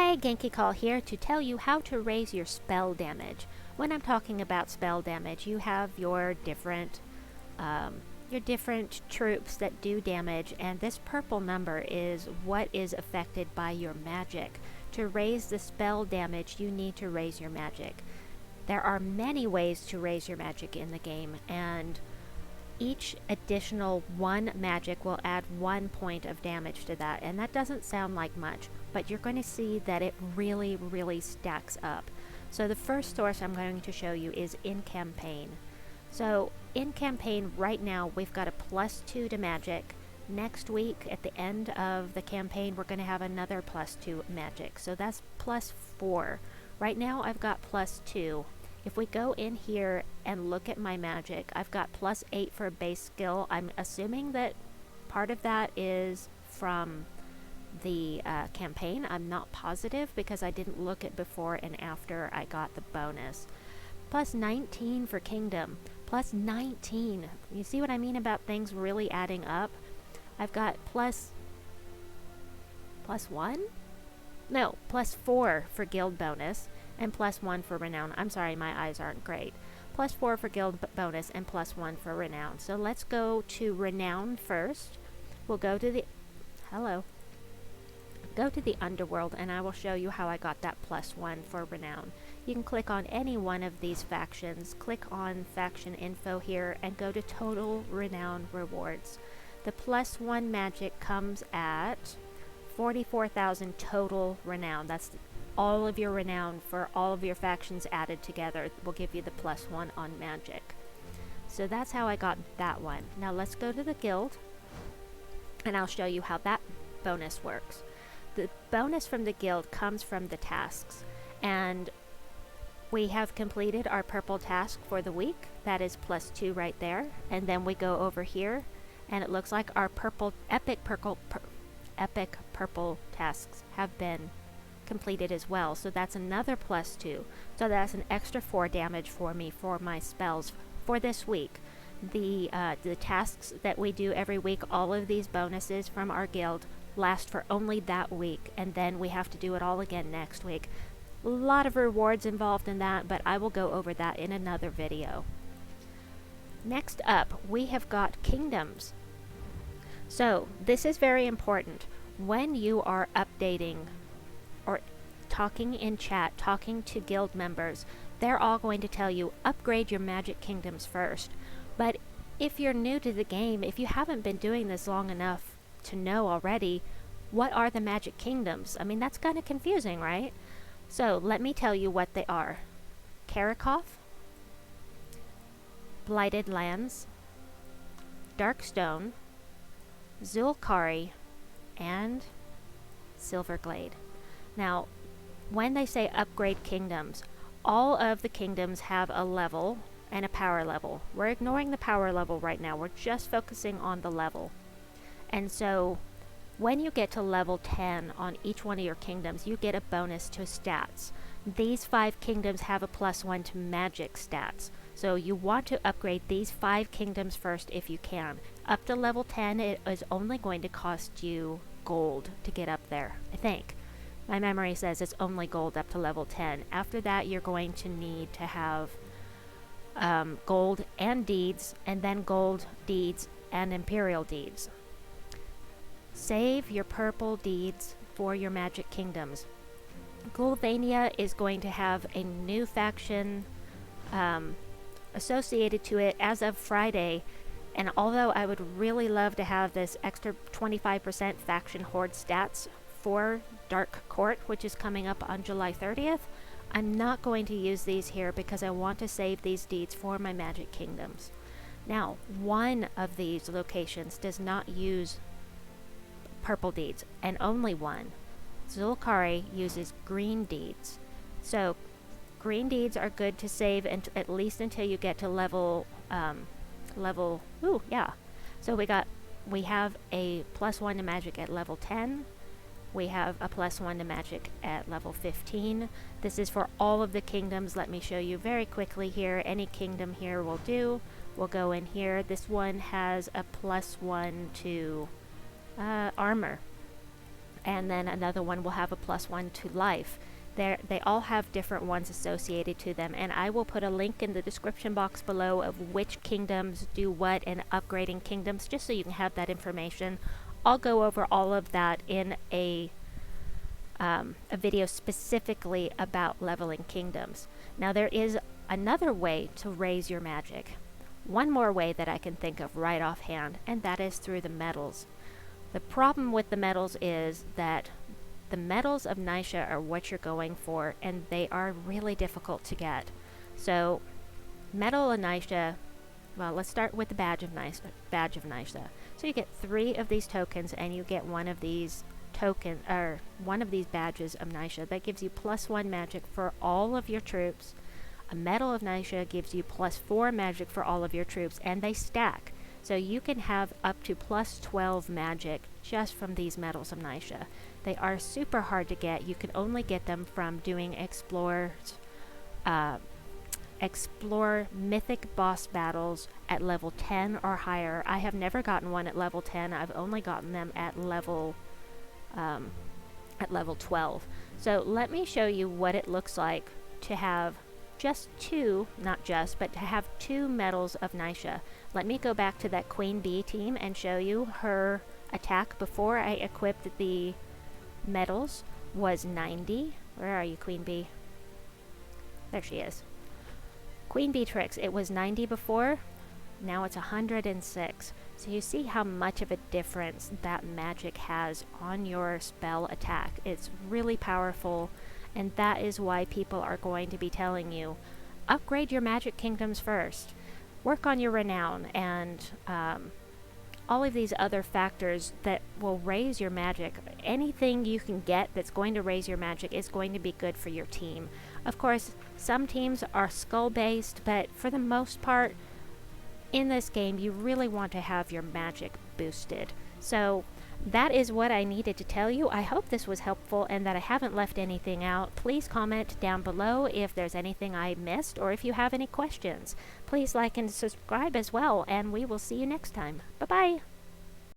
Hi, Genki Call here to tell you how to raise your spell damage. When I'm talking about spell damage, you have your different troops that do damage, and this purple number is what is affected by your magic. To raise the spell damage, you need to raise your magic. There are many ways to raise your magic in the game, and each additional one magic will add 1 point of damage to that, and that doesn't sound like much, but you're going to see that it really stacks up. So the first source I'm going to show you is in campaign. So in campaign right now we've got a +2 to magic. Next week at the end of the campaign we're going to have another +2 magic, so that's +4. Right now I've got +2. If we go in here and look at my magic, I've got +8 for base skill. I'm assuming that part of that is from the campaign. I'm not positive because I didn't look at before and after I got the bonus. +19 for kingdom. +19. You see what I mean about things really adding up? I've got +1? No, +4 for guild bonus. And +1 for renown. I'm sorry, my eyes aren't great. +4 for guild bonus and +1 for renown. So let's go to renown first. We'll go to the go to the underworld, and I will show you how I got that +1 for renown. You can click on any one of these factions, click on faction info here, and go to total renown rewards. The +1 magic comes at 44,000 total renown. That's all of your renown for all of your factions added together will give you the +1 on magic. So that's how I got that one. Now let's go to the guild and I'll show you how that bonus works. The bonus from the guild comes from the tasks, and we have completed our purple task for the week. That is +2 right there, and then we go over here and it looks like our epic purple tasks have been completed as well, so that's another +2, so that's an extra 4 damage for me for my spells for this week. The tasks that we do every week, all of these bonuses from our guild last for only that week, and then we have to do it all again next week. A lot of rewards involved in that, but I will go over that in another video. Next up, we have got kingdoms. So this is very important. When you are updating or talking in chat, talking to guild members, they're all going to tell you upgrade your magic kingdoms first. But if you're new to the game, if you haven't been doing this long enough to know already, what are the magic kingdoms? I mean, that's kind of confusing, right? So let me tell you what they are. Karakoth, Blighted Lands, Darkstone, Zul'Kari, and Silverglade. Now, when they say upgrade kingdoms, all of the kingdoms have a level and a power level. We're ignoring the power level right now. We're just focusing on the level. And so when you get to level 10 on each one of your kingdoms, you get a bonus to stats. These 5 kingdoms have a +1 to magic stats. So you want to upgrade these 5 kingdoms first if you can. Up to level 10, it is only going to cost you gold to get up there, I think. My memory says it's only gold up to level 10. After that, you're going to need to have gold and deeds, and then gold, deeds, and imperial deeds. Save your purple deeds for your magic kingdoms. Gul'vania is going to have a new faction associated to it as of Friday, and although I would really love to have this extra 25% faction horde stats for Dark Court, which is coming up on July 30th, I'm not going to use these here because I want to save these deeds for my magic kingdoms. Now, one of these locations does not use purple deeds, and only one. Zul'Kari uses green deeds. So green deeds are good to save at least until you get to level so we have a +1 to magic at level 10. We have a +1 to magic at level 15. This is for all of the kingdoms. Let me show you very quickly here. Any kingdom here will do. We'll go in here. This one has a +1 to armor. and then another one will have a +1 to life. They all have different ones associated to them, and I will put a link in the description box below of which kingdoms do what and upgrading kingdoms, just so you can have that information. I'll go over all of that in a video specifically about leveling kingdoms. Now there is another way to raise your magic. One more way that I can think of right offhand, and that is through the medals. The problem with the medals is that the medals of Nisha are what you're going for, and they are really difficult to get. So, medal of Nisha, well, let's start with the badge of Nisha. So you get 3 of these tokens, and you get one of these one of these badges of Nisha. That gives you +1 magic for all of your troops. A medal of Nisha gives you +4 magic for all of your troops, and they stack. So you can have up to +12 magic just from these medals of Nisha. They are super hard to get. You can only get them from doing explore mythic boss battles at level 10 or higher. I have never gotten one at level 10. I've only gotten them at level 12. So let me show you what it looks like to have just 2, not just, but to have 2 medals of Nisha. Let me go back to that Queen Bee team and show you her attack before I equipped the medals was 90. Where are you, Queen Bee? There she is. Queen Beatrix, it was 90 before, now it's 106. So you see how much of a difference that magic has on your spell attack. It's really powerful, and that is why people are going to be telling you, upgrade your magic kingdoms first. Work on your renown and all of these other factors that will raise your magic. Anything you can get that's going to raise your magic is going to be good for your team. Of course, some teams are skull based, but for the most part, in this game, you really want to have your magic boosted. So that is what I needed to tell you. I hope this was helpful and that I haven't left anything out. Please comment down below if there's anything I missed or if you have any questions. Please like and subscribe as well, and we will see you next time. Bye-bye.